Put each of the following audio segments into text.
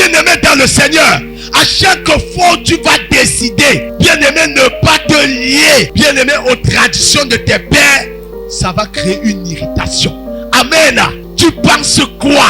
Bien-aimé dans le Seigneur, à chaque fois où tu vas décider, bien-aimé, ne pas te lier, bien-aimé, aux traditions de tes pères, ça va créer une irritation. Amen. Tu penses quoi?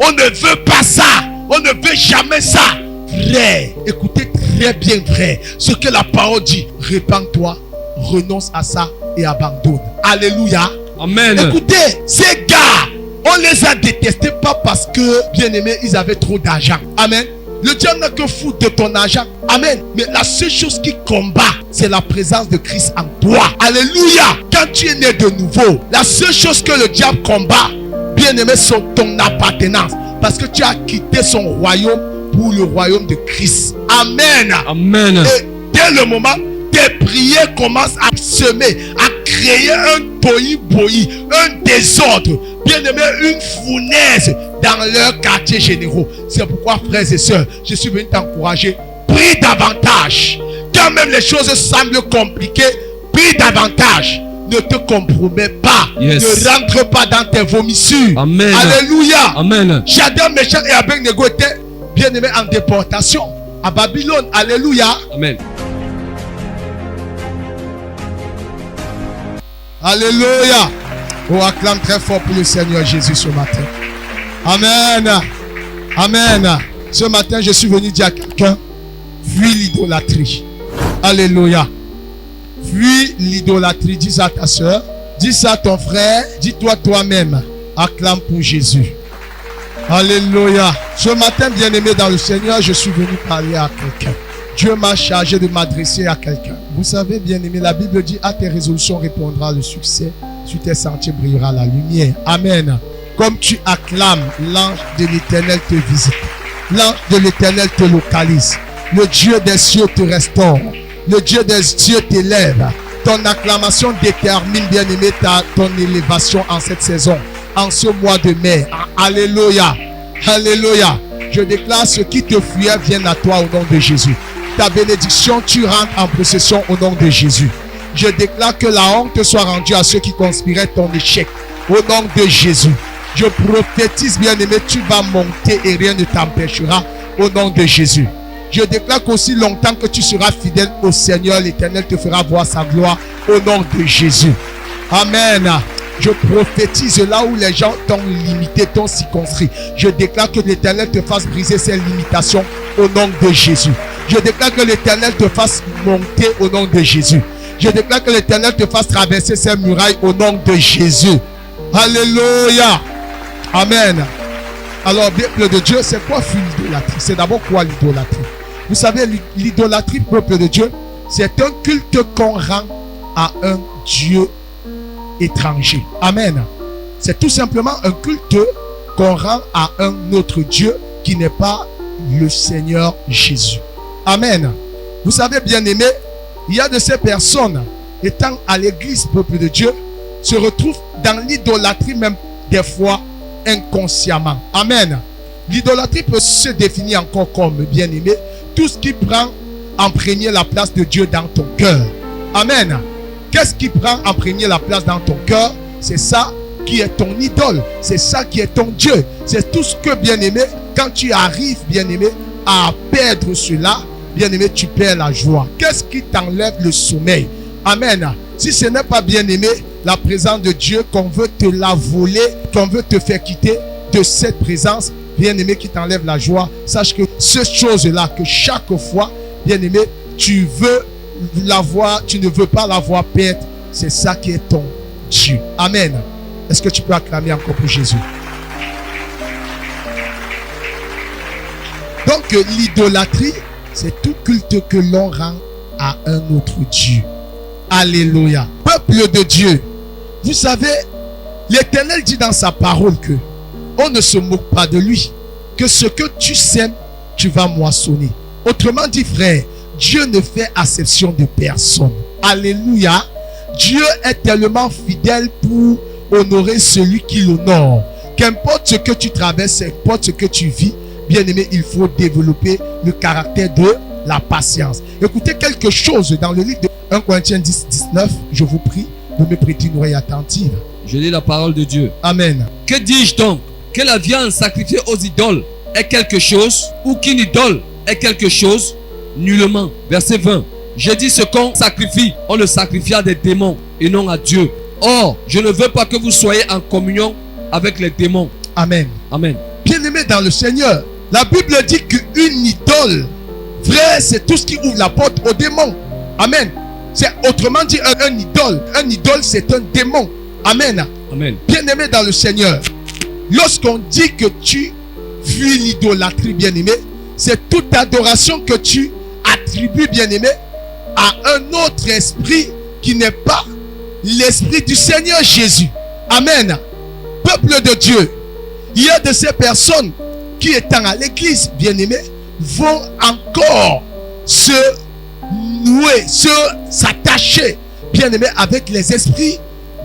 On ne veut pas ça. On ne veut jamais ça. Frère, écoutez très bien, frère, ce que la parole dit. Répands-toi, renonce à ça et abandonne. Alléluia. Amen. Écoutez, ces gars, on les a détestés pas parce que, bien aimés, ils avaient trop d'argent. Amen. Le diable n'a que foutre de ton argent. Amen. Mais la seule chose qui combat, c'est la présence de Christ en toi. Alléluia. Quand tu es né de nouveau, la seule chose que le diable combat, bien aimé, c'est ton appartenance. Parce que tu as quitté son royaume pour le royaume de Christ. Amen. Amen. Et dès le moment, tes prières commencent à semer, à créer un tohu-bohu, un désordre, bien aimé, une fournaise dans leurs quartiers généraux. C'est pourquoi, frères et sœurs, je suis venu t'encourager. Prie davantage. Quand même les choses semblent compliquées, prie davantage. Ne te compromets pas. Yes. Ne rentre pas dans tes vomissures. Amen. Alléluia. Amen. Shadrach, Meshach et Abednego étaient bien aimés en déportation à Babylone. Alléluia. Amen. Alléluia. On acclame très fort pour le Seigneur Jésus ce matin. Amen. Amen. Ce matin, je suis venu dire à quelqu'un, fuis l'idolâtrie. Alléluia. Fuis l'idolâtrie. Dis ça à ta soeur. Dis ça à ton frère. Dis-toi toi-même. Acclame pour Jésus. Alléluia. Ce matin, bien-aimé dans le Seigneur, je suis venu parler à quelqu'un. Dieu m'a chargé de m'adresser à quelqu'un. Vous savez, bien-aimé, la Bible dit, à tes résolutions répondra le succès. Sur tes sentiers brillera la lumière. Amen. Comme tu acclames, l'ange de l'Éternel te visite. L'ange de l'Éternel te localise. Le Dieu des cieux te restaure. Le Dieu des cieux t'élève. Ton acclamation détermine, bien-aimé, ton élévation en cette saison, en ce mois de mai. Alléluia. Alléluia. Je déclare, ce qui te fuyait viennent à toi au nom de Jésus. Ta bénédiction, tu rentres en possession au nom de Jésus. Je déclare que la honte soit rendue à ceux qui conspiraient ton échec. Au nom de Jésus. Je prophétise, bien-aimé, tu vas monter et rien ne t'empêchera au nom de Jésus. Je déclare qu'aussi longtemps que tu seras fidèle au Seigneur, l'Éternel te fera voir sa gloire au nom de Jésus. Amen. Je prophétise là où les gens t'ont limité, t'ont circonscrit. Je déclare que l'Éternel te fasse briser ses limitations au nom de Jésus. Je déclare que l'Éternel te fasse monter au nom de Jésus. Je déclare que l'Éternel te fasse traverser ces murailles au nom de Jésus. Alléluia. Amen. Alors, peuple de Dieu, c'est quoi l'idolâtrie? C'est d'abord quoi l'idolâtrie? Vous savez, l'idolâtrie, peuple de Dieu, c'est un culte qu'on rend à un Dieu étranger. Amen. C'est tout simplement un culte qu'on rend à un autre Dieu qui n'est pas le Seigneur Jésus. Amen. Vous savez, bien-aimés, il y a de ces personnes, étant à l'église, peuple de Dieu, se retrouvent dans l'idolâtrie même des fois inconsciemment. Amen. L'idolâtrie peut se définir encore comme, bien-aimé, tout ce qui prend en premier la place de Dieu dans ton cœur. Amen. Qu'est-ce qui prend en premier la place dans ton cœur? C'est ça qui est ton idole. C'est ça qui est ton Dieu. C'est tout ce que, bien-aimé, quand tu arrives, bien-aimé, à perdre cela, bien-aimé, tu perds la joie. Qu'est-ce qui t'enlève le sommeil? Amen. Si ce n'est pas, bien-aimé, la présence de Dieu, qu'on veut te la voler, qu'on veut te faire quitter de cette présence, bien-aimé, qui t'enlève la joie, sache que cette chose-là, que chaque fois, bien-aimé, tu veux la voir, tu ne veux pas la voir perdre, c'est ça qui est ton Dieu. Amen. Est-ce que tu peux acclamer encore pour Jésus? Donc, l'idolâtrie, c'est tout culte que l'on rend à un autre Dieu. Alléluia. Peuple de Dieu, vous savez, l'Éternel dit dans sa parole que on ne se moque pas de lui, que ce que tu sèmes, tu vas moissonner. Autrement dit, frère, Dieu ne fait acception de personne. Alléluia. Dieu est tellement fidèle pour honorer celui qui l'honore. Qu'importe ce que tu traverses, qu'importe ce que tu vis, bien aimé, il faut développer le caractère de la patience. Écoutez quelque chose dans le livre de 1 Corinthiens 10, 19. Je vous prie de me prêter une oreille attentive. Je lis la parole de Dieu. Amen. Que dis-je donc? Que la viande sacrifiée aux idoles est quelque chose ou qu'une idole est quelque chose, nullement. Verset 20. J'ai dit ce qu'on sacrifie, on le sacrifie à des démons et non à Dieu. Or, je ne veux pas que vous soyez en communion avec les démons. Amen. Amen. Bien-aimé dans le Seigneur, la Bible dit qu'une idole, frère, c'est tout ce qui ouvre la porte aux démons. Amen. C'est autrement dit un idole. Un idole, c'est un démon. Amen. Amen. Bien-aimé dans le Seigneur, lorsqu'on dit que tu fuis l'idolâtrie, bien-aimé, c'est toute adoration que tu attribues, bien-aimé, à un autre esprit qui n'est pas l'esprit du Seigneur Jésus. Amen. Peuple de Dieu, il y a de ces personnes qui, étant à l'église, bien-aimé, vont encore se nouer, s'attacher, bien-aimé, avec les esprits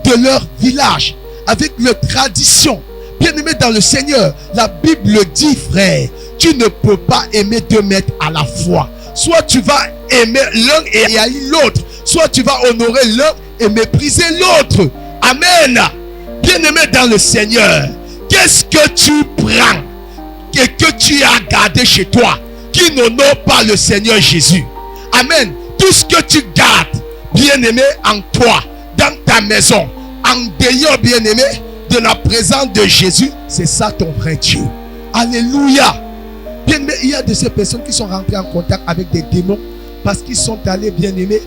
de leur village, avec leurs traditions. Bien-aimé dans le Seigneur, la Bible dit, frère, tu ne peux pas aimer deux maîtres à la fois. Soit tu vas aimer l'un et haïr l'autre, soit tu vas honorer l'un et mépriser l'autre. Amen. Bien-aimé dans le Seigneur, qu'est-ce que tu prends et que tu as gardé chez toi qui n'honore pas le Seigneur Jésus? Amen. Tout ce que tu gardes, bien-aimé, en toi, dans ta maison, en dehors, bien-aimé, de la présence de Jésus, c'est ça ton vrai Dieu. Alléluia. Bien-aimé, il y a de ces personnes qui sont rentrées en contact avec des démons parce qu'ils sont allés, bien-aimé,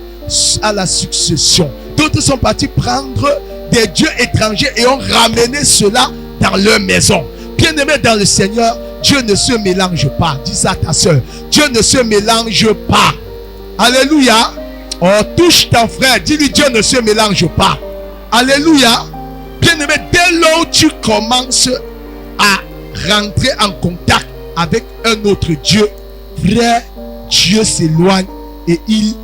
à la succession. D'autres sont partis prendre des dieux étrangers et ont ramené cela dans leur maison. Bien-aimé dans le Seigneur, Dieu ne se mélange pas. Dis ça à ta soeur. Dieu ne se mélange pas. Alléluia. Oh, touche ton frère. Dis-lui, Dieu ne se mélange pas. Alléluia. Bien-aimé, dès lors où tu commences à rentrer en contact avec un autre Dieu, frère, Dieu s'éloigne et il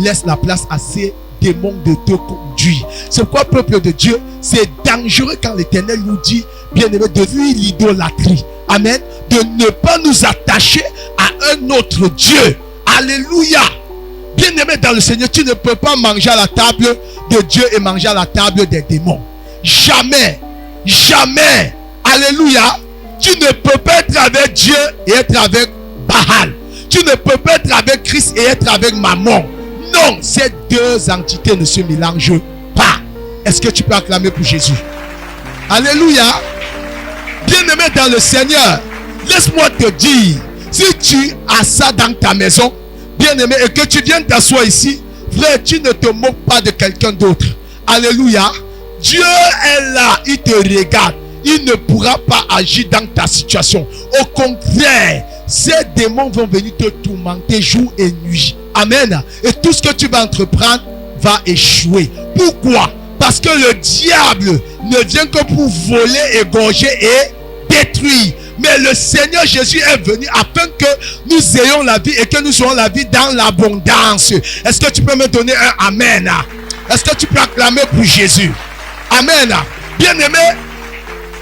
laisse la place à ces démons de te conduire. C'est pourquoi, peuple de Dieu, c'est dangereux quand l'Éternel nous dit, bien-aimé, de fuir l'idolâtrie. Amen. De ne pas nous attacher à un autre Dieu. Alléluia. Bien-aimé dans le Seigneur, tu ne peux pas manger à la table de Dieu et manger à la table des démons. Jamais. Jamais. Alléluia. Tu ne peux pas être avec Dieu et être avec Baal. Tu ne peux pas être avec Christ et être avec Mammon. Non, ces deux entités ne se mélangent pas. Est-ce que tu peux acclamer pour Jésus? Alléluia. Bien-aimé dans le Seigneur, laisse-moi te dire, si tu as ça dans ta maison, bien-aimé, et que tu viens t'asseoir ici, frère, tu ne te moques pas de quelqu'un d'autre. Alléluia. Dieu est là, il te regarde. Il ne pourra pas agir dans ta situation. Au contraire, ces démons vont venir te tourmenter jour et nuit. Amen. Et tout ce que tu vas entreprendre va échouer. Pourquoi? Parce que le diable ne vient que pour voler, égorger et détruire. Mais le Seigneur Jésus est venu afin que nous ayons la vie et que nous ayons la vie dans l'abondance. Est-ce que tu peux me donner un amen? Est-ce que tu peux acclamer pour Jésus? Amen. Bien-aimé,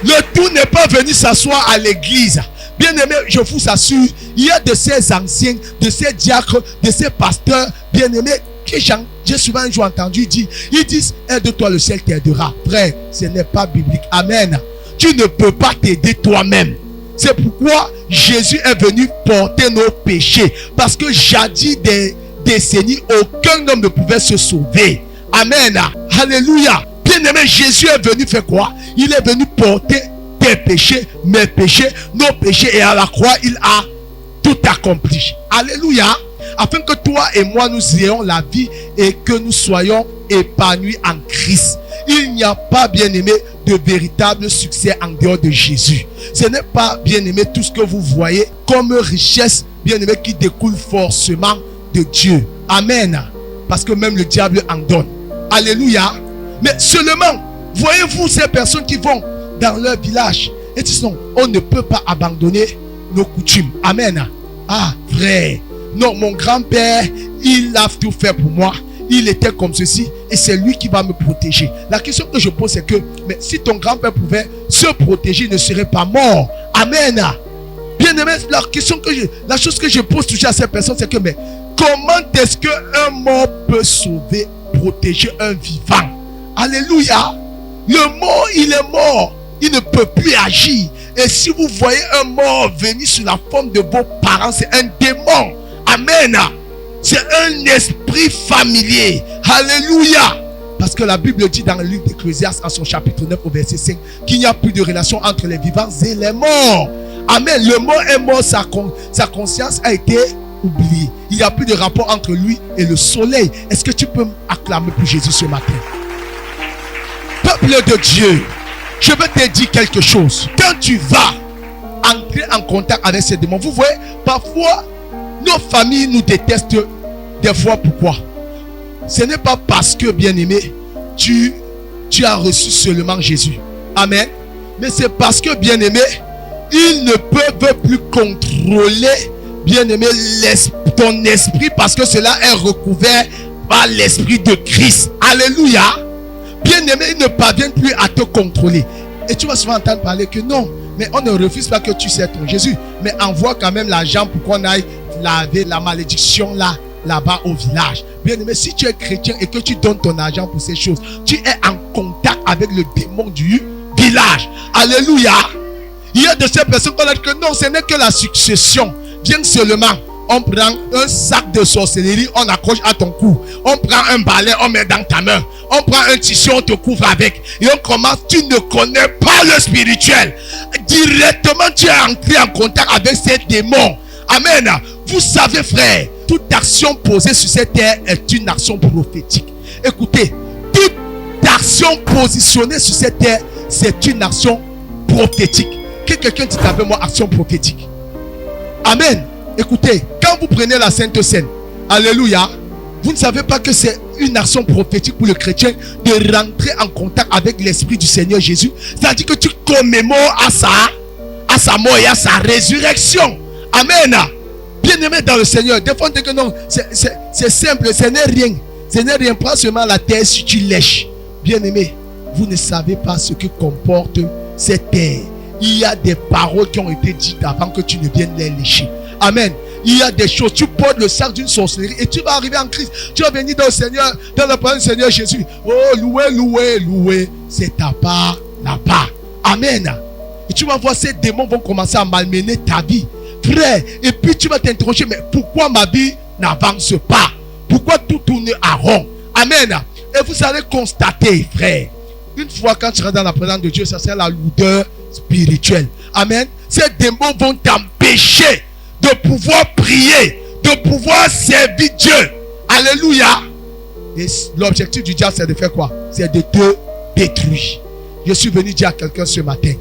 le tout n'est pas venu s'asseoir à l'église. Bien-aimé, je vous assure, il y a de ces anciens, de ces diacres, de ces pasteurs, bien-aimés, qui j'ai souvent un jour entendu dire, ils disent, aide-toi, le ciel t'aidera. Frère, ce n'est pas biblique. Amen. Tu ne peux pas t'aider toi-même. C'est pourquoi Jésus est venu porter nos péchés. Parce que jadis des décennies, aucun homme ne pouvait se sauver. Amen. Alléluia. Bien-aimé, Jésus est venu faire quoi? Il est venu porter tes péchés, mes péchés, nos péchés. Et à la croix, il a tout accompli. Alléluia. Afin que toi et moi, nous ayons la vie et que nous soyons épanouis en Christ. Il n'y a pas, bien-aimé, de véritable succès en dehors de Jésus. Ce n'est pas, bien-aimé, tout ce que vous voyez comme richesse, bien-aimé, qui découle forcément de Dieu. Amen. Parce que même le diable en donne. Alléluia. Mais seulement, voyez-vous ces personnes qui vont dans leur village et disent non, on ne peut pas abandonner nos coutumes. Amen. Ah, frère. Non, mon grand-père, il a tout fait pour moi. Il était comme ceci et c'est lui qui va me protéger. La question que je pose, c'est que, mais si ton grand-père pouvait se protéger, il ne serait pas mort. Amen. Bien aimé, la chose que je pose toujours à ces personnes, c'est que, mais comment est-ce qu'un mort peut sauver, protéger un vivant? Alléluia. Le mort, il est mort. Il ne peut plus agir. Et si vous voyez un mort venir sous la forme de vos parents, c'est un démon. Amen. C'est un esprit familier. Alléluia. Parce que la Bible dit dans le livre d'Ecclésiaste, en son chapitre 9 au verset 5, qu'il n'y a plus de relation entre les vivants et les morts. Amen. Le mort est mort, sa conscience a été oubliée. Il n'y a plus de rapport entre lui et le soleil. Est-ce que tu peux acclamer pour Jésus ce matin? Peuple de Dieu, je veux te dire quelque chose. Quand tu vas entrer en contact avec ces démons, vous voyez, parfois, nos familles nous détestent. Des fois, pourquoi? Ce n'est pas parce que, bien-aimé, tu as reçu seulement Jésus. Amen. Mais c'est parce que, bien-aimé, ils ne peuvent plus contrôler, bien-aimé, ton esprit, parce que cela est recouvert par l'esprit de Christ. Alléluia. Bien-aimé, ils ne parviennent plus à te contrôler. Et tu vas souvent entendre parler que non, mais on ne refuse pas que tu sers ton Jésus, mais envoie quand même l'argent pour qu'on aille laver la malédiction là-bas au village. Bien-aimé, si tu es chrétien et que tu donnes ton argent pour ces choses, tu es en contact avec le démon du village. Alléluia. Il y a de ces personnes qui ont dit que non, ce n'est que la succession. Viens seulement. On prend un sac de sorcellerie, on accroche à ton cou. On prend un balai, on met dans ta main. On prend un tissu, on te couvre avec. Et on commence, tu ne connais pas le spirituel. Directement, tu es entré en contact avec ces démons. Amen. Vous savez, frère, toute action posée sur cette terre est une action prophétique. Écoutez, toute action positionnée sur cette terre, c'est une action prophétique. Que quelqu'un dise avec moi, action prophétique. Amen. Écoutez, quand vous prenez la Sainte Seine, alléluia, vous ne savez pas que c'est une action prophétique pour le chrétien de rentrer en contact avec l'Esprit du Seigneur Jésus. C'est-à-dire que tu commémores à sa mort et à sa résurrection. Amen. Bien-aimé dans le Seigneur, des fois on dit que non, c'est simple, ce n'est rien. Ce n'est rien, prends seulement la terre si tu lèches. Bien-aimé, vous ne savez pas ce que comporte cette terre. Il y a des paroles qui ont été dites avant que tu ne viennes les lécher. Amen. Il y a des choses. Tu portes le sac d'une sorcellerie et tu vas arriver en Christ. Tu vas venir dans le Seigneur, dans la parole du Seigneur Jésus. Oh, loué, loué, loué. C'est ta part là-bas. Amen. Et tu vas voir, ces démons vont commencer à malmener ta vie. Frère, et puis tu vas t'interroger, mais pourquoi ma vie n'avance pas? Pourquoi tout tourne à rond? Amen. Et vous allez constater, frère, une fois quand tu seras dans la présence de Dieu, ça sera la lourdeur spirituelle. Amen. Ces démons vont t'empêcher de pouvoir prier, de pouvoir servir Dieu. Alléluia. Et l'objectif du diable, c'est de faire quoi? C'est de te détruire. Je suis venu dire à quelqu'un ce matin,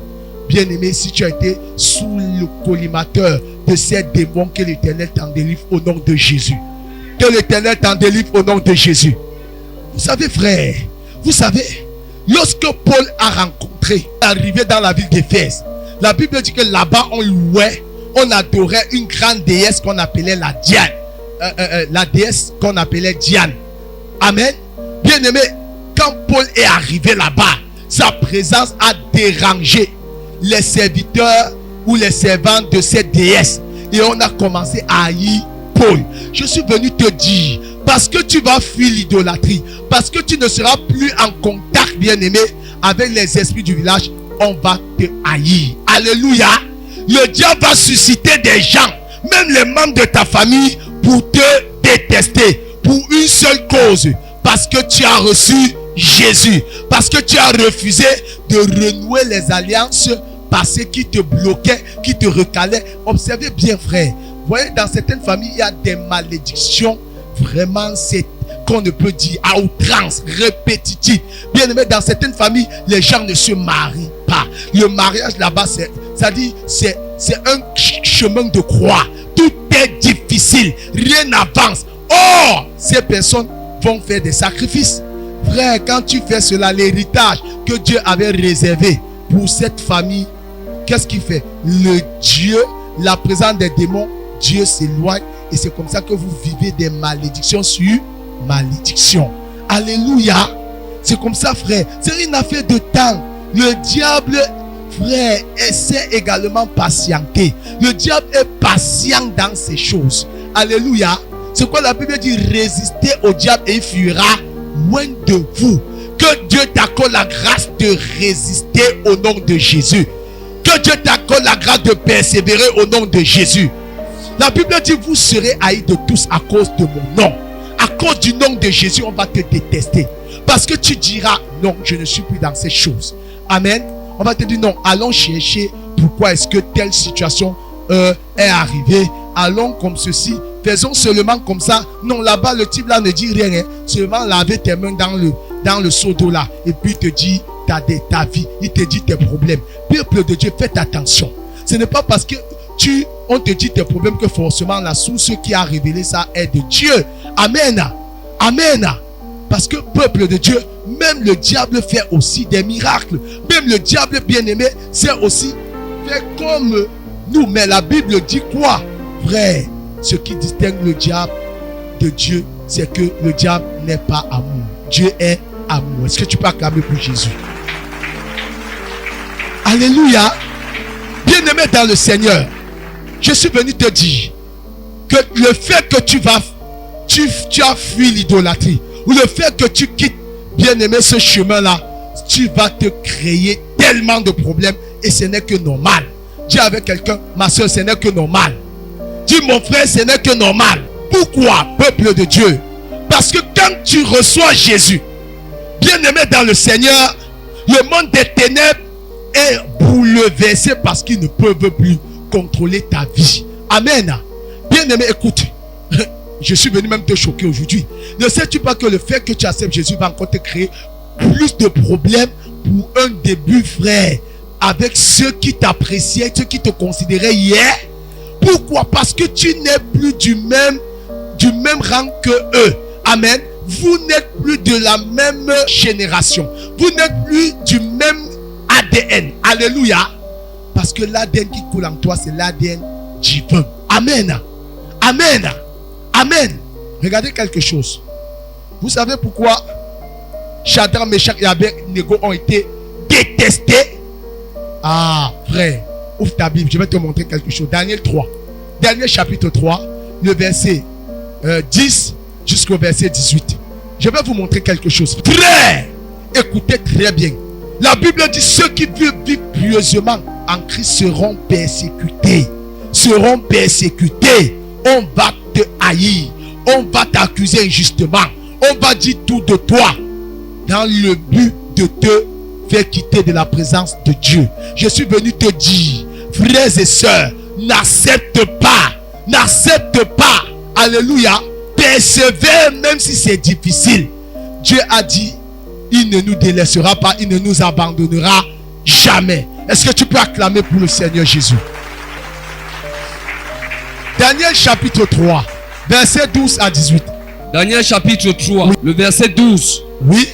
bien-aimé, si tu as été sous le collimateur de ces démons, que l'Éternel t'en délivre au nom de Jésus. Que l'Éternel t'en délivre au nom de Jésus. Vous savez, frère, vous savez, lorsque Paul a rencontré, arrivé dans la ville d'Éphèse, la Bible dit que là-bas on louait, on adorait une grande déesse qu'on appelait la Diane. La déesse qu'on appelait Diane. Amen. Bien-aimé, quand Paul est arrivé là-bas, sa présence a dérangé les serviteurs ou les servants de cette déesse. Et on a commencé à haïr Paul. Je suis venu te dire, parce que tu vas fuir l'idolâtrie, parce que tu ne seras plus en contact, bien-aimé, avec les esprits du village, on va te haïr. Alléluia. Le diable va susciter des gens, même les membres de ta famille, pour te détester, pour une seule cause, parce que tu as reçu Jésus, parce que tu as refusé de renouer les alliances passées qui te bloquaient, qui te recalaient. Observez bien, frère. Vous voyez, dans certaines familles, il y a des malédictions, vraiment, c'est qu'on ne peut dire à outrance, répétitif. Bien aimé, dans certaines familles, les gens ne se marient pas. Le mariage là-bas, c'est un chemin de croix. Tout est difficile, rien n'avance. Or, ces personnes vont faire des sacrifices. Frère, quand tu fais cela, l'héritage que Dieu avait réservé pour cette famille, qu'est-ce qu'il fait? La présence des démons, Dieu s'éloigne. Et c'est comme ça que vous vivez des malédictions sur malédiction. Alléluia. C'est comme ça, frère. C'est une affaire de temps. Le diable, frère, essaie également patienter. Le diable est patient dans ces choses. Alléluia. C'est quoi la Bible dit? Résistez au diable et il fuira loin de vous. Que Dieu t'accorde la grâce de résister au nom de Jésus. Que Dieu t'accorde la grâce de persévérer au nom de Jésus. La Bible dit, vous serez haïs de tous à cause de mon nom. À cause du nom de Jésus, on va te détester. Parce que tu diras, non, je ne suis plus dans ces choses. Amen. On va te dire, non, allons chercher pourquoi est-ce que telle situation est arrivée. Allons comme ceci. Faisons seulement comme ça. Non, là-bas, le type là ne dit rien. Hein. Seulement laver tes mains dans le seau d'eau là. Et puis il te dit ta vie. Il te dit tes problèmes. Peuple de Dieu, faites attention. Ce n'est pas parce que on te dit tes problèmes que forcément la source qui a révélé ça est de Dieu. Amen. Amen. Parce que peuple de Dieu, même le diable fait aussi des miracles. Même le diable bien-aimé, c'est aussi fait comme nous. Mais la Bible dit quoi? Frère, ce qui distingue le diable de Dieu, c'est que le diable n'est pas amour. Dieu est amour. Est-ce que tu peux acclamer pour Jésus? Alléluia. Bien-aimé dans le Seigneur, je suis venu te dire que le fait que tu as fui l'idolâtrie, ou le fait que tu quittes, bien-aimé, ce chemin-là, tu vas te créer tellement de problèmes et ce n'est que normal. Dis avec quelqu'un, ma soeur, ce n'est que normal. Dis mon frère, ce n'est que normal. Pourquoi, peuple de Dieu? Parce que quand tu reçois Jésus, bien-aimé dans le Seigneur, le monde des ténèbres est bouleversé parce qu'ils ne peuvent plus contrôler ta vie. Amen. Bien-aimé, écoute. Je suis venu même te choquer aujourd'hui. Ne sais-tu pas que le fait que tu acceptes Jésus va encore te créer plus de problèmes pour un début, frère, avec ceux qui t'appréciaient, ceux qui te considéraient hier? Pourquoi? Parce que tu n'es plus du même rang que eux. Amen. Vous n'êtes plus de la même génération. Vous n'êtes plus du même ADN. Alléluia. Parce que l'ADN qui coule en toi, c'est l'ADN divin. Amen. Amen. Amen. Regardez quelque chose. Vous savez pourquoi Shadrach, Meshach et Abednego ont été détestés? Ah, frère, ouvre ta Bible, je vais te montrer quelque chose. Daniel 3. Daniel chapitre 3, le verset 10 jusqu'au verset 18. Je vais vous montrer quelque chose. Frère, écoutez très bien. La Bible dit, ceux qui vivent pieusement en Christ seront persécutés. Seront persécutés. On va te haïr. On va t'accuser injustement. On va dire tout de toi dans le but de te faire quitter de la présence de Dieu. Je suis venu te dire, frères et sœurs, n'accepte pas, alléluia, persévère même si c'est difficile. Dieu a dit, il ne nous délaissera pas, il ne nous abandonnera jamais. Est-ce que tu peux acclamer pour le Seigneur Jésus? Daniel chapitre 3, verset 12 à 18. Daniel chapitre 3, oui. Le verset 12 oui.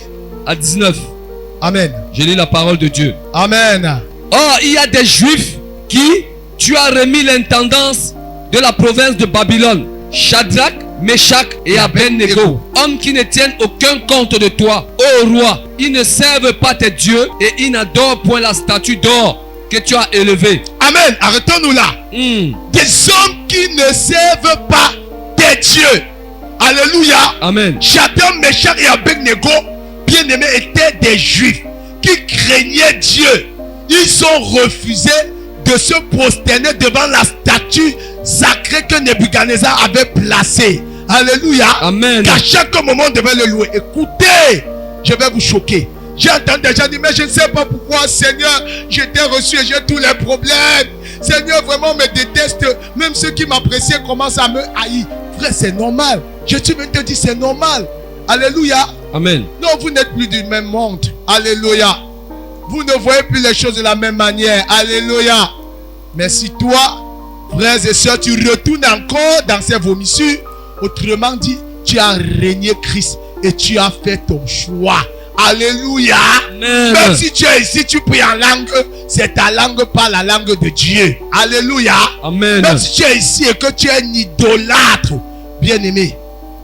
à 19. Amen. Je lis la parole de Dieu. Amen. Or, il y a des Juifs qui tu as remis l'intendance de la province de Babylone, Shadrach, Meshach et Abednego, hommes qui ne tiennent aucun compte de toi, ô roi. Ils ne servent pas tes dieux et ils n'adorent point la statue d'or que tu as élevée. Amen. Arrêtons-nous là. Des hommes qui ne servent pas tes dieux. Alléluia. Amen. Shadrach, Meshach et Abednego, bien-aimés, étaient des Juifs qui craignaient Dieu. Ils ont refusé de se prosterner devant la statue sacrée que Nebuchadnezzar avait placée. Alléluia. Amen. Qu'à chaque moment, on devait le louer. Écoutez, je vais vous choquer. J'ai entendu des gens dire, mais je ne sais pas pourquoi, Seigneur, je t'ai reçu et j'ai tous les problèmes. Seigneur, vraiment me déteste. Même ceux qui m'appréciaient commencent à me haïr. Frère, c'est normal. Je suis venu te dire, c'est normal. Alléluia. Amen. Non, vous n'êtes plus du même monde. Alléluia. Vous ne voyez plus les choses de la même manière. Alléluia. Mais si toi, frères et sœurs, tu retournes encore dans ces vomissures, autrement dit, tu as régné Christ et tu as fait ton choix. Alléluia. Amen. Même si tu es ici, tu pries en langue, c'est ta langue, pas la langue de Dieu. Alléluia. Amen. Même si tu es ici et que tu es un idolâtre, bien-aimé,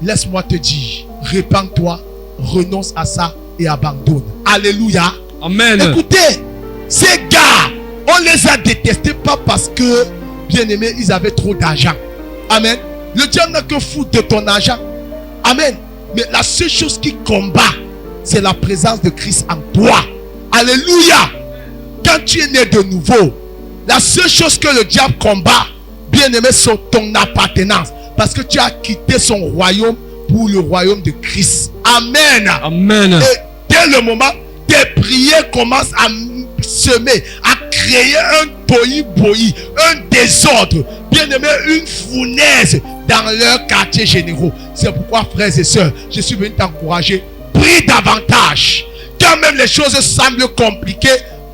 laisse-moi te dire, répands-toi, renonce à ça et abandonne. Alléluia. Amen. Écoutez, ces gars, on les a détestés pas parce que, bien-aimés, ils avaient trop d'argent. Amen. Le diable n'a que foutre de ton argent. Amen. Mais la seule chose qui combat, c'est la présence de Christ en toi. Alléluia. Quand tu es né de nouveau, La seule chose que le diable combat, bien aimé, c'est ton appartenance. Parce que tu as quitté son royaume pour le royaume de Christ. Amen. Amen. Et dès le moment, tes prières commencent à semer, à créer un tohu-bohu, un désordre. Bien aimé, une fournaise dans leurs quartiers généraux. C'est pourquoi, frères et sœurs, je suis venu t'encourager. Prie davantage. Quand même les choses semblent compliquées,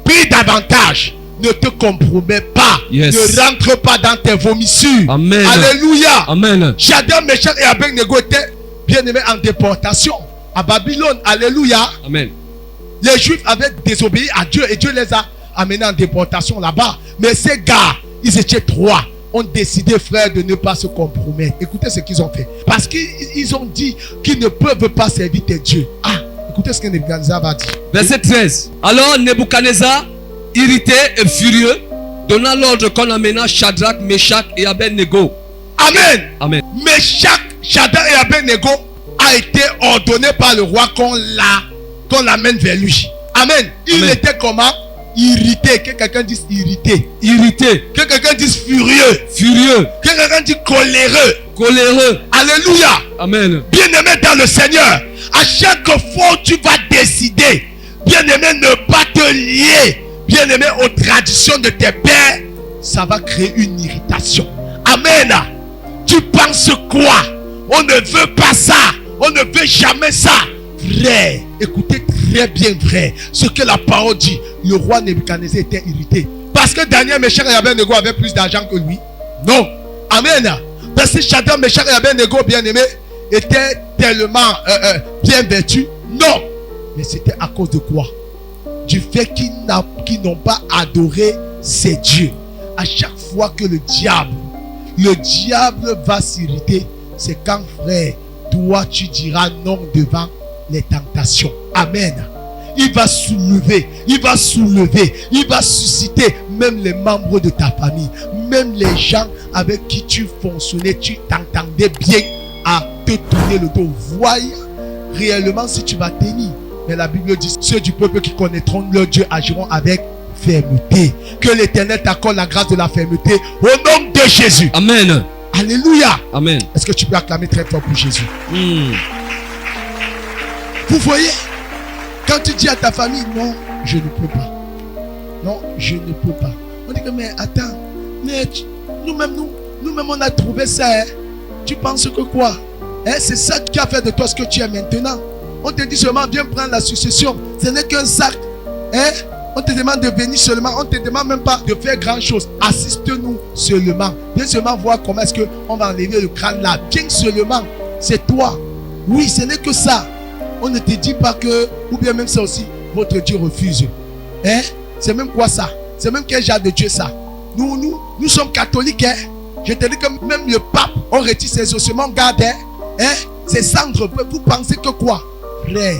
prie davantage. Ne te compromets pas. Yes. Ne rentre pas dans tes vomissures. Amen. Alléluia. Amen. Shadrach, Meshach et Abednego étaient bien aimés en déportation à Babylone. Alléluia. Amen. Les Juifs avaient désobéi à Dieu et Dieu les a amenés en déportation là-bas. Mais ces gars, ils étaient trois, ont décidé, frère, de ne pas se compromettre. Écoutez ce qu'ils ont fait. Parce qu'ils ont dit qu'ils ne peuvent pas servir tes dieux. Ah, écoutez ce que Nebuchadnezzar va dire. Verset 13. Alors Nebuchadnezzar, irrité et furieux, donna l'ordre qu'on amena Shadrach, Meshach et Abednego. Amen. Amen. Meshach, Shadrach et Abednego a été ordonné par le roi qu'on l'amène vers lui. Amen. Il Amen. était comment? Irrité. Que quelqu'un dise irrité. Irrité, Que quelqu'un dise furieux. furieux, Que quelqu'un dise coléreux. coléreux. Alléluia. Amen. Bien-aimé dans le Seigneur, à chaque fois où tu vas décider, bien-aimé, ne pas te lier, bien-aimé, aux traditions de tes pères, ça va créer une irritation. Amen. Tu penses quoi? On ne veut pas ça. On ne veut jamais ça. Frère, écoutez très bien, vrai, ce que la parole dit. Le roi Nebuchadnezzar était irrité. Parce que Daniel, Meshach et Abednego avaient plus d'argent que lui? Non. Amen. Parce que Shadrach, Meshach et Abednego, bien-aimés, étaient tellement bien vêtus? Non. Mais c'était à cause de quoi? Du fait qu'ils n'ont pas adoré ces dieux. À chaque fois que le diable va s'irriter, c'est quand, frère, toi tu diras non devant les tentations. Amen. Il va soulever, il va susciter même les membres de ta famille, même les gens avec qui tu fonctionnais, tu t'entendais bien à te tourner le dos. Voyez réellement si tu vas tenir. Mais la Bible dit, ceux du peuple qui connaîtront leur Dieu agiront avec fermeté. Que l'Éternel t'accorde la grâce de la fermeté au nom de Jésus. Amen. Alléluia. Amen. Est-ce que tu peux acclamer très fort pour Jésus? Vous voyez, quand tu dis à ta famille, non, je ne peux pas. Non, je ne peux pas. On dit que, mais attends, mais nous-mêmes, on a trouvé ça. Hein? Tu penses que quoi? Hein? C'est ça qui a fait de toi ce que tu es maintenant. On te dit seulement, viens prendre la succession. Ce n'est qu'un sac. Hein? On te demande de venir seulement. On ne te demande même pas de faire grand chose. Assiste-nous seulement. Viens seulement voir comment est-ce qu'on va enlever le crâne là. Viens seulement. C'est toi. Oui, ce n'est que ça. On ne te dit pas que, ou bien même ça aussi, votre Dieu refuse. Hein? C'est même quoi ça? C'est même quel genre de Dieu ça? Nous sommes catholiques. Hein? Je te dis que même le pape, on retire ses ossements, garde. Hein? Ses cendres. Vous pensez que quoi? Frère,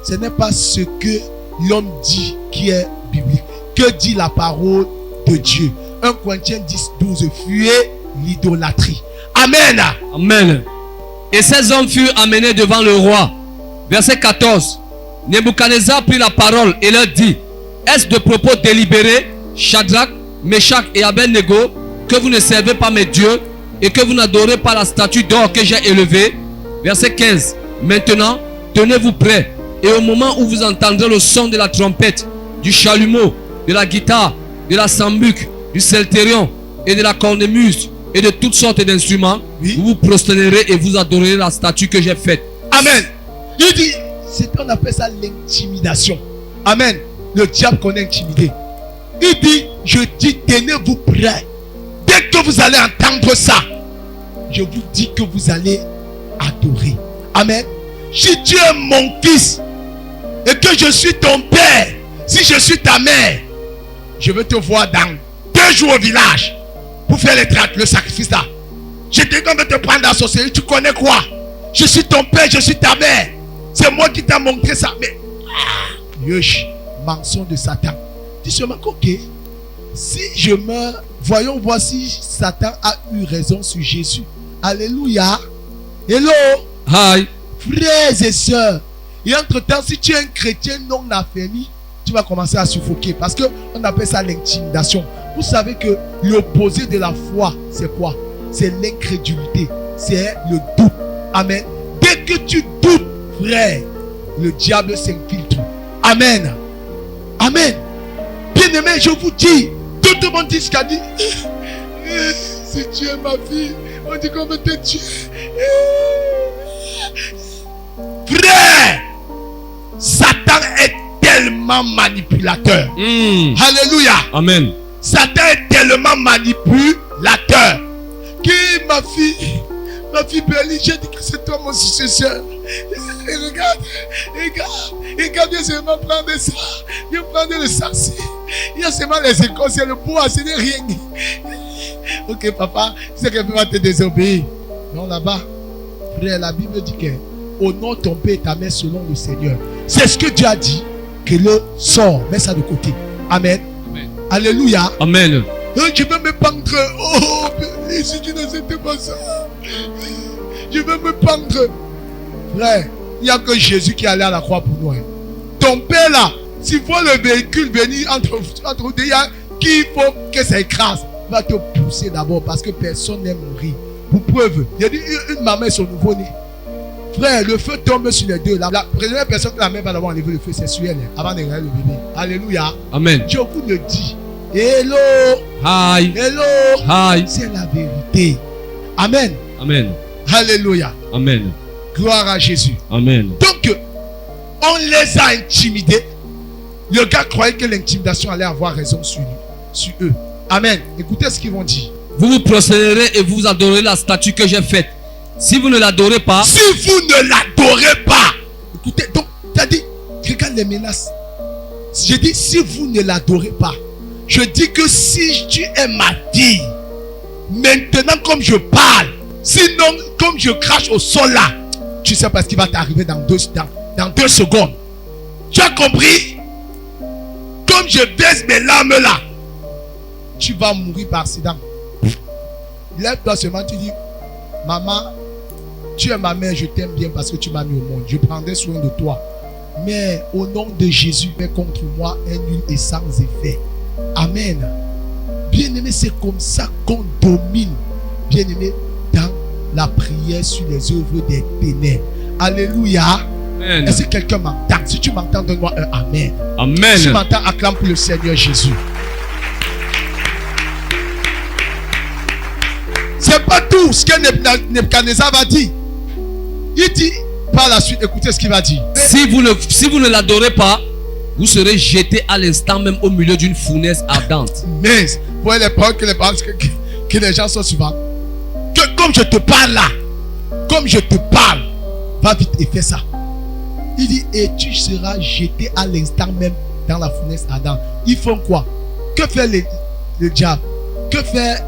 ce n'est pas ce que l'homme dit qui est biblique. Que dit la parole de Dieu? 1 Corinthiens 10, 12. Fuyez l'idolâtrie. Amen. Amen. Et ces hommes furent amenés devant le roi. Verset 14. Nebuchadnezzar prit la parole et leur dit: est-ce de propos délibérés, Shadrach, Meshach et Abednego, que vous ne servez pas mes dieux et que vous n'adorez pas la statue d'or que j'ai élevée? Verset 15. Maintenant, tenez-vous prêts, et au moment où vous entendrez le son de la trompette, du chalumeau, de la guitare, de la sambuc, du psalterion et de la cornemuse et de toutes sortes d'instruments, oui, vous vous prosternerez et vous adorerez la statue que j'ai faite. Amen. Il dit, c'est qu'on appelle ça l'intimidation. Amen. Le diable qu'on a intimidé. Il dit, je dis, tenez-vous prêts. Dès que vous allez entendre ça, je vous dis que vous allez adorer. Amen. Si tu es mon fils et que je suis ton père, si je suis ta mère, je veux te voir dans 2 jours au village pour faire le sacrifice là. Je te dis qu'on veut te prendre dans la sorcellerie. Tu connais quoi? Je suis ton père, je suis ta mère. C'est moi qui t'ai montré ça. Mais yosh, mensonge de Satan. Dis seulement ok. Si je meurs, voyons voir si Satan a eu raison sur Jésus. Alléluia. Hello. Hi. Frères et sœurs. Et entre-temps, si tu es un chrétien non affermi, tu vas commencer à suffoquer. Parce qu'on appelle ça l'intimidation. Vous savez que l'opposé de la foi, c'est quoi? C'est l'incrédulité. C'est le doute. Amen. Dès que tu doutes, frère, le diable s'infiltre. Amen. Amen. Bien-aimé, je vous dis, tout le monde dit ce qu'a dit. Si tu es ma fille, on dit qu'on veut te tuer. Frère, Satan est tellement manipulateur. Alléluia. Amen. Satan est tellement manipulateur. Que ma fille Bélie, j'ai dit que c'est toi mon successeur. Et regarde, viens seulement prendre ça. Viens prendre le sarci. Il y a seulement les écorces, c'est le bois, ce n'est rien. Ok, papa, c'est qu'elle va te désobéir. Non, là-bas, frère, la Bible dit que honore ton père et ta mère selon le Seigneur. C'est ce que Dieu a dit. Que le sort, mets ça de côté. Amen. Amen. Alléluia. Amen. Je veux me pendre. Oh, Bélie, si tu n'acceptes pas ça, je veux me pendre. Frère, il n'y a que Jésus qui est allé à la croix pour nous. Ton père là, s'il faut le véhicule venir entre vous, il y a qui faut que ça écrase. Il va te pousser d'abord parce que personne n'aime mourir. Pour preuve, il y a dit une maman et son nouveau-né. Frère, le feu tombe sur les deux. La première personne que la mère va d'abord enlever le feu, c'est sur elle, avant de réveiller le bébé. Alléluia. Amen. Dieu vous le dit. Hello. Hi. Hello. Hi. C'est la vérité. Amen. Amen. Alléluia. Amen. Gloire à Jésus. Amen. Donc, on les a intimidés. Le gars croyait que l'intimidation allait avoir raison sur eux. Amen. Écoutez ce qu'ils vont dire. Vous vous prostérerez et vous adorerez la statue que j'ai faite. Si vous ne l'adorez pas, si vous ne l'adorez pas, écoutez, donc, tu as dit, regarde les menaces. J'ai dit, si vous ne l'adorez pas, je dis que si tu es ma fille, maintenant comme je parle, sinon comme je crache au sol là, tu sais pas ce qui va t'arriver dans 2 secondes. Tu as compris? Comme je baisse mes larmes là, tu vas mourir par accident. Lève-toi seulement, tu dis, maman, tu es ma mère, je t'aime bien parce que tu m'as mis au monde. Je prendrai soin de toi. Mais au nom de Jésus, fais contre moi un nul et sans effet. Amen. Bien-aimé, c'est comme ça qu'on domine. Bien-aimé, dans la prière sur les œuvres des ténèbres. Alléluia. Amen. Est-ce que quelqu'un m'entend? Si tu m'entends, donne-moi un amen. Amen. Si tu m'entends, acclame pour le Seigneur Jésus. C'est pas tout ce que Nebuchadnezzar va dire. Il dit par la suite, écoutez ce qu'il va dire. Si vous ne l'adorez pas, vous serez jeté à l'instant même au milieu d'une fournaise ardente. Mais, vous voyez les paroles que les gens sont souvent. Que comme je te parle là, comme je te parle, va vite et fais ça. Il dit, et tu seras jeté à l'instant même dans la fournaise ardente. Ils font quoi? Que fait le diable? Que fait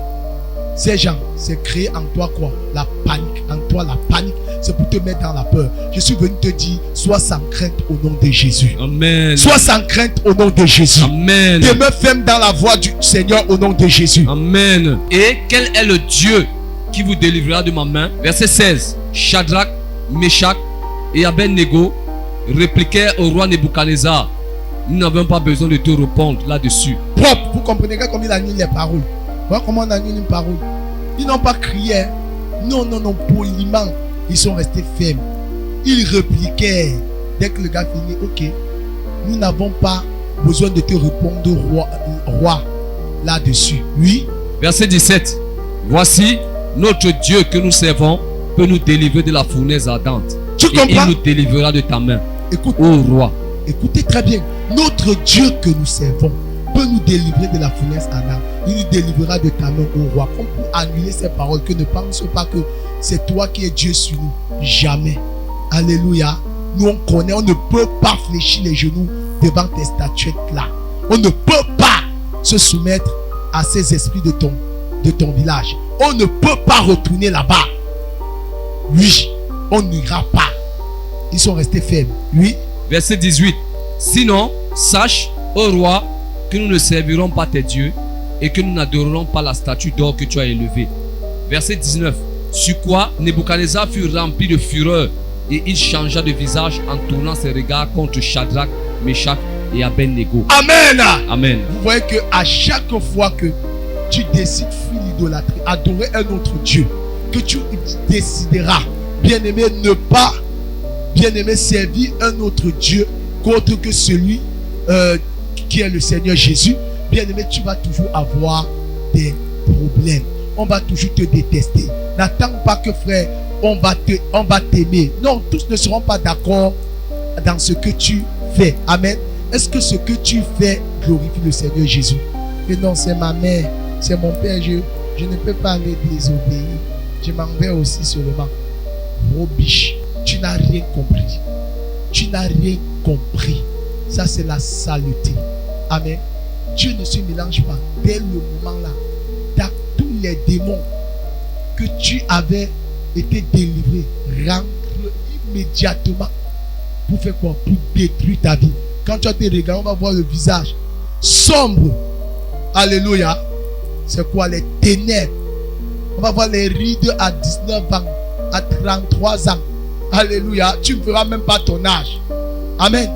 ces gens? C'est créer en toi quoi? La panique. En toi la panique, c'est pour te mettre dans la peur. Je suis venu te dire, sois sans crainte au nom de Jésus. Amen. Sois sans crainte au nom de Jésus. Amen. Demeure ferme dans la voie du Seigneur au nom de Jésus. Amen. Et quel est le Dieu qui vous délivrera de ma main? Verset 16. Shadrach, Meshach et Abednego répliquèrent au roi Nebuchadnezzar. Nous n'avons pas besoin de te répondre là-dessus. Propre. Vous comprenez comme il annule les paroles. Voilà comment on annule une parole. Ils n'ont pas crié. Non, poliment. Ils sont restés fermes. Ils répliquèrent. Dès que le gars finit, ok, nous n'avons pas besoin de te répondre, roi là-dessus. Oui. Verset 17. Voici, notre Dieu que nous servons peut nous délivrer de la fournaise ardente. Tu comprends? Il nous délivrera de ta main. Écoute, ô roi. Écoutez très bien. Notre Dieu que nous servons peut nous délivrer de la fournaise ardente. Il nous délivrera de ta main, ô roi. Comme pour annuler ces paroles, que ne pense pas que c'est toi qui es Dieu sur nous. Jamais. Alléluia. Nous on connaît, on ne peut pas fléchir les genoux devant tes statuettes là. On ne peut pas se soumettre à ces esprits de ton village. On ne peut pas retourner là-bas. Oui, on n'ira pas. Ils sont restés faibles. Oui. Verset 18. Sinon, sache, ô roi, que nous ne servirons pas tes dieux et que nous n'adorerons pas la statue d'or que tu as élevée. Verset 19. Sur quoi Nebuchadnezzar fut rempli de fureur et il changea de visage en tournant ses regards contre Shadrach, Meshach et Abednego. Amen. Amen. Vous voyez que à chaque fois que tu décides fuir l'idolâtrie, adorer un autre Dieu, que tu décideras, bien-aimé, ne pas, bien-aimé, servir un autre Dieu qu'autre que celui qui est le Seigneur Jésus, bien-aimé, tu vas toujours avoir des problèmes. On va toujours te détester. N'attends pas que, frère, on va t'aimer. Non, tous ne seront pas d'accord dans ce que tu fais. Amen. Est-ce que ce que tu fais glorifie le Seigneur Jésus? Mais non, c'est ma mère, c'est mon père. Je ne peux pas aller désobéir. Je m'en vais aussi seulement. Gros biche, tu n'as rien compris. Tu n'as rien compris. Ça, c'est la saleté. Amen. Dieu ne se mélange pas. Dès le moment là, dans tous les démons que tu avais été délivré, rentre immédiatement pour faire quoi? Pour détruire ta vie. Quand tu as tes regards, on va voir le visage sombre. Alléluia. C'est quoi? Les ténèbres. On va voir les rides à 19 ans, à 33 ans. Alléluia. Tu ne feras même pas ton âge. Amen.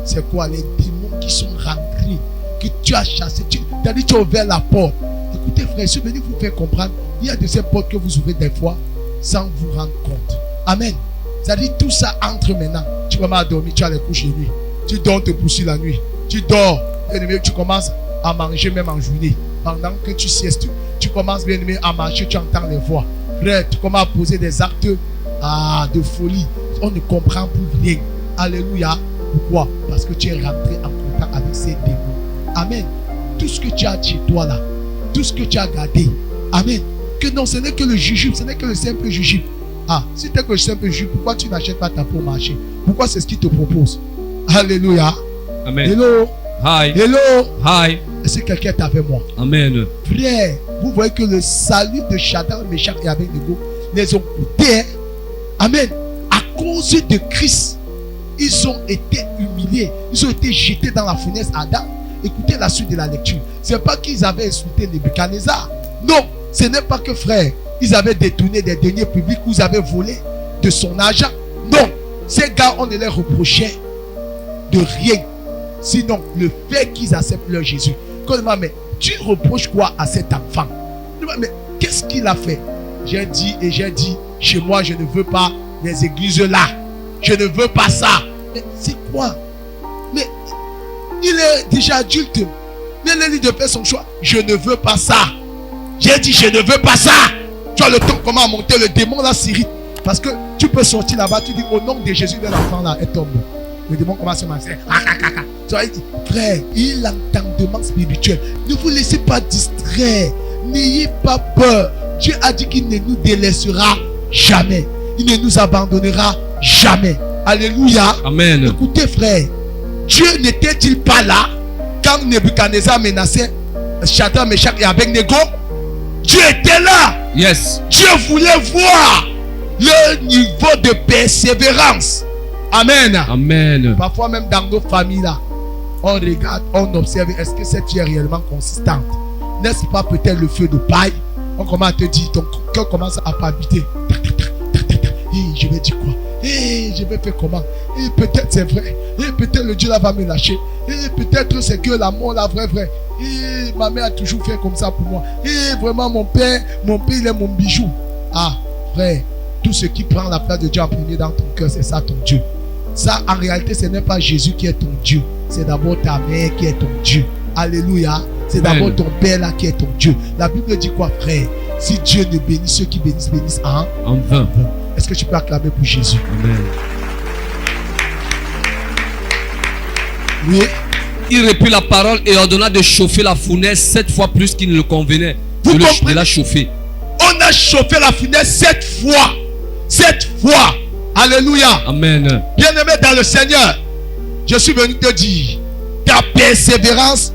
C'est quoi? Les démons qui sont rentrés, que tu as chassés. Tu as ouvert la porte. Écoutez, frère, je suis venu vous faire comprendre. Il y a de ces portes que vous ouvrez des fois sans vous rendre compte. Amen. C'est-à-dire tout ça entre maintenant. Tu commences à dormir, tu as les couches de nuit. Tu dors, te pousses la nuit. Tu dors, bien-aimé, tu commences à manger même en journée. Pendant que tu siestes, tu commences, bien-aimé, à marcher, tu entends les voix. Frère, tu commences à poser des actes de folie. On ne comprend plus rien. Alléluia. Pourquoi? Parce que tu es rentré en contact avec ces démons. Amen. Tout ce que tu as chez toi là, tout ce que tu as gardé. Amen. Que non, ce n'est que le jujube, ce n'est que le simple jujube. Ah, si tu es que le simple jujube, pourquoi tu n'achètes pas ta peau au marché? Pourquoi c'est ce qu'il te propose? Alléluia. Amen. Hello. Hi. Hello. Hi. Est-ce que quelqu'un est avec moi? Amen. Frère, vous voyez que le salut de Shadrach, Meshach et Abednego les ont coûtés. Amen. À cause de Christ, ils ont été humiliés. Ils ont été jetés dans la fournaise Adam. Écoutez la suite de la lecture. Ce n'est pas qu'ils avaient insulté Nebuchadnezzar. Non, ce n'est pas que, frère, ils avaient détourné des deniers publics ou ils avaient volé de son argent. Non, ces gars, on ne les reprochait de rien. Sinon, le fait qu'ils acceptent leur Jésus. Mais tu reproches quoi à cet enfant? Mais qu'est-ce qu'il a fait? J'ai dit, chez moi, je ne veux pas les églises là. Je ne veux pas ça. Mais c'est quoi? Mais il est déjà adulte. Mais il est libre de faire son choix. Je ne veux pas ça. J'ai dit, je ne veux pas ça. Tu as le temps comment monter le démon là, Syrie. Parce que tu peux sortir là-bas, tu dis au nom de Jésus de l'enfant là, est tombé. Le démon commence à se frère, il a l'entendement spirituel. Ne vous laissez pas distraire. N'ayez pas peur. Dieu a dit qu'il ne nous délaissera jamais. Il ne nous abandonnera jamais. Alléluia. Amen. Écoutez, frère, Dieu n'était-il pas là quand Nebuchadnezzar menaçait Shadrach, Meshach et Abednego? Dieu était là. Yes. Dieu voulait voir le niveau de persévérance. Amen. Amen. Parfois même dans nos familles là, on regarde, on observe, est-ce que cette vie est réellement consistante? N'est-ce pas peut-être le feu de paille? On commence à te dire, ton cœur commence à palpiter. Je vais dire quoi? Je vais faire comment? Et peut-être c'est vrai. Et peut-être le Dieu là va me lâcher. Et peut-être c'est que l'amour là vrai. Et ma mère a toujours fait comme ça pour moi. Et vraiment mon père il est mon bijou. Ah frère, tout ce qui prend la place de Dieu en premier dans ton cœur, c'est ça ton Dieu. Ça en réalité ce n'est pas Jésus qui est ton Dieu. C'est d'abord ta mère qui est ton Dieu. Alléluia. C'est d'abord ton père là qui est ton Dieu. La Bible dit quoi, frère? Si Dieu ne bénit ceux qui bénissent en vain. Est-ce que tu peux acclamer pour Jésus? Amen. Oui. Il reprit la parole et ordonna de chauffer la fournaise 7 fois plus qu'il ne le convenait de la chauffer. On a chauffé la fournaise 7 fois. 7 fois. Alléluia. Amen. Bien-aimé dans le Seigneur, je suis venu te dire, ta persévérance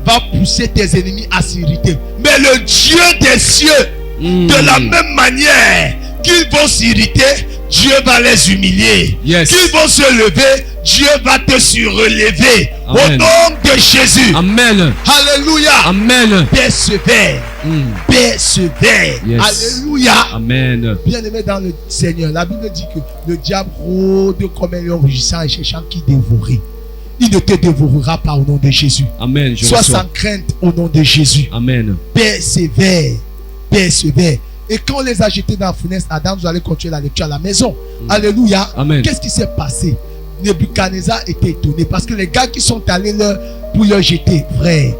va pousser tes ennemis à s'irriter. Mais le Dieu des cieux, de la même manière qu'ils vont s'irriter, Dieu va les humilier. Yes. Qu'ils vont se lever, Dieu va te surrelever. Au nom de Jésus. Amen. Alléluia. Amen. Persévère. Persévère. Yes. Alléluia. Amen. Bien-aimé dans le Seigneur, la Bible dit que le diable rôde comme un lion rugissant et cherchant qui dévorer. Il ne te dévorera pas au nom de Jésus. Amen. Je Sois reçois. sans crainte au nom de Jésus. Amen. Persévère. Persévère. Et quand on les a jetés dans la fournaise, Adam, vous allez continuer la lecture à la maison. Alléluia. Amen. Qu'est-ce qui s'est passé? Nebuchadnezzar était étonné parce que les gars qui sont allés pour leur jeter, frère,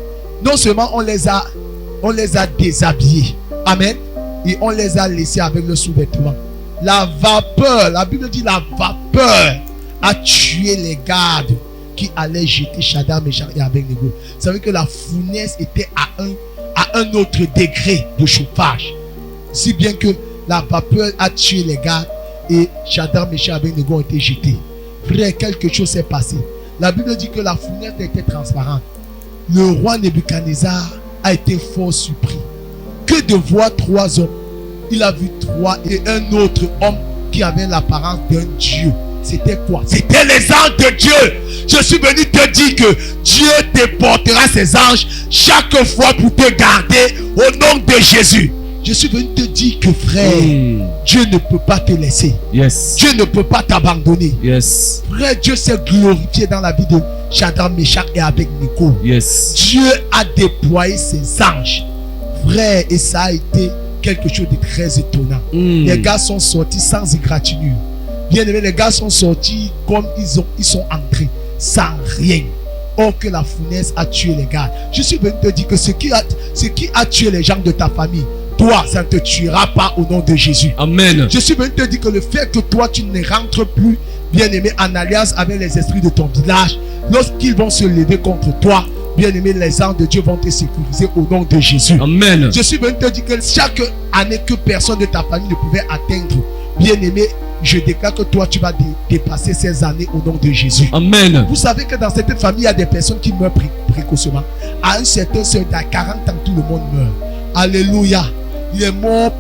non seulement on les a déshabillés. Amen. Et on les a laissés avec le sous-vêtement. La vapeur, la Bible dit la vapeur a tué les gardes qui allaient jeter Shadrach, Meshach et Abednego. Vous savez que la fournaise était à un autre degré de chauffage. Si bien que la vapeur a tué les gardes et Shadrach, Meshach et Abednego ont été jetés. Frère, quelque chose s'est passé. La Bible dit que la fournaise était transparente. Le roi Nebuchadnezzar a été fort surpris. Que de voir 3 hommes. Il a vu 3 et un autre homme qui avait l'apparence d'un Dieu. C'était quoi? C'était les anges de Dieu. Je suis venu te dire que Dieu te portera ses anges chaque fois pour te garder au nom de Jésus. Je suis venu te dire que frère, Dieu ne peut pas te laisser. Yes. Dieu ne peut pas t'abandonner. Yes. Frère, Dieu s'est glorifié dans la vie de Shadrach, Meshach et Abednego. Yes. Dieu a déployé ses anges. Frère, et ça a été quelque chose de très étonnant. Les gars sont sortis sans égratignure. Bien aimé, les gars sont sortis comme ils sont entrés, sans rien. Or que la fournaise a tué les gars. Je suis venu te dire que ce qui a tué les gens de ta famille, toi, ça ne te tuera pas au nom de Jésus. Amen. Je suis venu te dire que le fait que toi, tu ne rentres plus, bien aimé, en alliance avec les esprits de ton village, lorsqu'ils vont se lever contre toi, bien aimé, les anges de Dieu vont te sécuriser au nom de Jésus. Amen. Je suis venu te dire que chaque année que personne de ta famille ne pouvait atteindre, bien aimé, je déclare que toi, tu vas dépasser ces années au nom de Jésus. Amen. Vous savez que dans cette famille, il y a des personnes qui meurent précocement. À un certain seuil, à 40 ans, tout le monde meurt. Alléluia. Les morts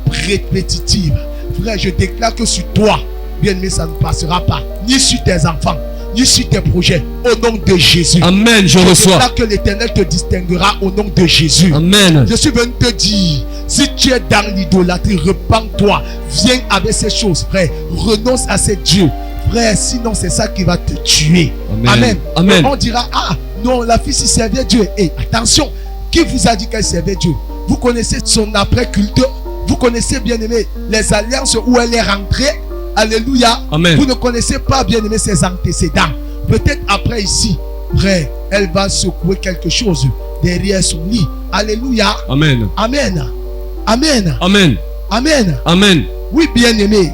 répétitives. Frère, je déclare que sur toi, bien aimé, ça ne passera pas. Ni sur tes enfants, ni sur tes projets. Au nom de Jésus. Amen. Je reçois. Je déclare que l'Éternel te distinguera au nom de Jésus. Amen. Je suis venu te dire, si tu es dans l'idolâtrie, repens-toi. Viens avec ces choses, frère. Renonce à ces dieux. Frère, sinon c'est ça qui va te tuer. Amen. Amen. On dira, ah non, la fille s'y servait Dieu. Et attention, qui vous a dit qu'elle servait Dieu? Vous connaissez son après-culte. Vous connaissez, bien aimé, les alliances où elle est rentrée. Alléluia. Amen. Vous ne connaissez pas, bien aimé, ses antécédents. Peut-être après ici, frère, elle va secouer quelque chose derrière son lit. Alléluia. Amen. Amen. Amen. Amen. Amen. Amen. Oui, bien-aimé,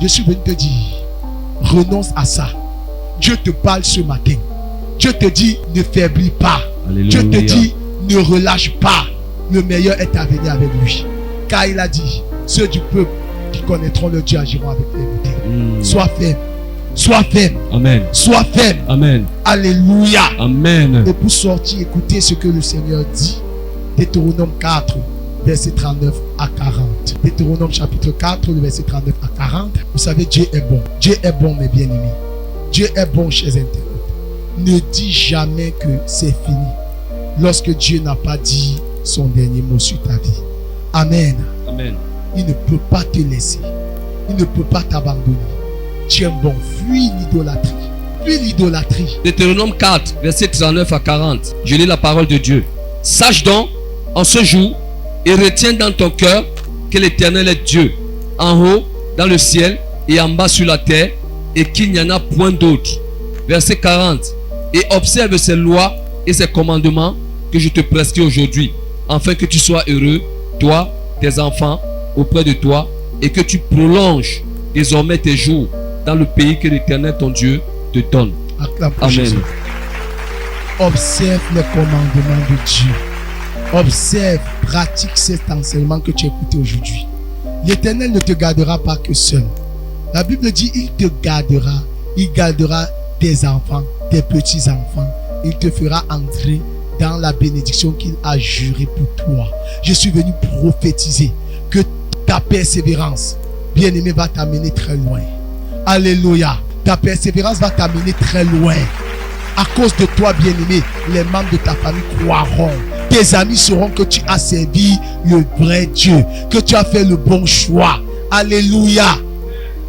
je suis venu te dire, renonce à ça. Dieu te parle ce matin. Dieu te dit, ne faiblis pas. Alléluia. Dieu te dit, ne relâche pas. Le meilleur est à venir avec lui. Car il a dit, ceux du peuple qui connaîtront le Dieu agiront avec fermeté. Sois ferme. Sois ferme. Amen. Sois ferme. Amen. Alléluia. Amen. Et pour sortir, écoutez ce que le Seigneur dit. Deutéronome 4, verset 39 à 40. Deutéronome chapitre 4, le verset 39 à 40. Vous savez, Dieu est bon. Dieu est bon, mes bien-aimés. Dieu est bon, chers internautes. Ne dis jamais que c'est fini lorsque Dieu n'a pas dit son dernier mot sur ta vie. Amen. Amen. Il ne peut pas te laisser. Il ne peut pas t'abandonner. Tu es bon. Fuis l'idolâtrie. Fuis l'idolâtrie. Deutéronome 4, verset 39 à 40. Je lis la parole de Dieu. Sache donc en ce jour et retiens dans ton cœur que l'Éternel est Dieu, en haut dans le ciel et en bas sur la terre, et qu'il n'y en a point d'autre. Verset 40. Et observe ses lois et ses commandements que je te prescris aujourd'hui, afin que tu sois heureux, toi, tes enfants, auprès de toi, et que tu prolonges désormais tes jours dans le pays que l'Éternel ton Dieu te donne. Acclame pour Amen. Jésus. Observe les commandements de Dieu. Observe, pratique cet enseignement que tu as écouté aujourd'hui. L'Éternel ne te gardera pas que seul. La Bible dit, il te gardera. Il gardera tes enfants, tes petits-enfants. Il te fera entrer dans la bénédiction qu'il a jurée pour toi. Je suis venu prophétiser que ta persévérance, bien-aimé, va t'amener très loin. Alléluia. Ta persévérance va t'amener très loin. À cause de toi, bien-aimé, les membres de ta famille croiront. Tes amis sauront que tu as servi le vrai Dieu, que tu as fait le bon choix. Alléluia.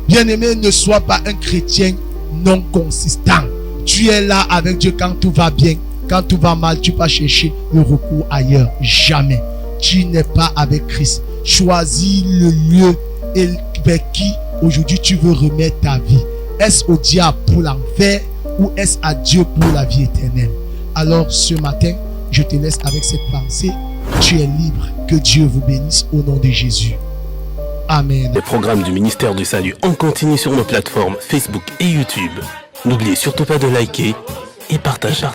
Bien-aimé, ne sois pas un chrétien non consistant. Tu es là avec Dieu quand tout va bien. Quand tout va mal, tu vas chercher le recours ailleurs. Jamais. Tu n'es pas avec Christ. Choisis le lieu et vers qui aujourd'hui tu veux remettre ta vie. Est-ce au diable pour l'enfer ou est-ce à Dieu pour la vie éternelle? Alors ce matin, je te laisse avec cette pensée. Tu es libre. Que Dieu vous bénisse au nom de Jésus. Amen. Les programmes du ministère du Salut en continu sur nos plateformes Facebook et YouTube. N'oubliez surtout pas de liker et partager.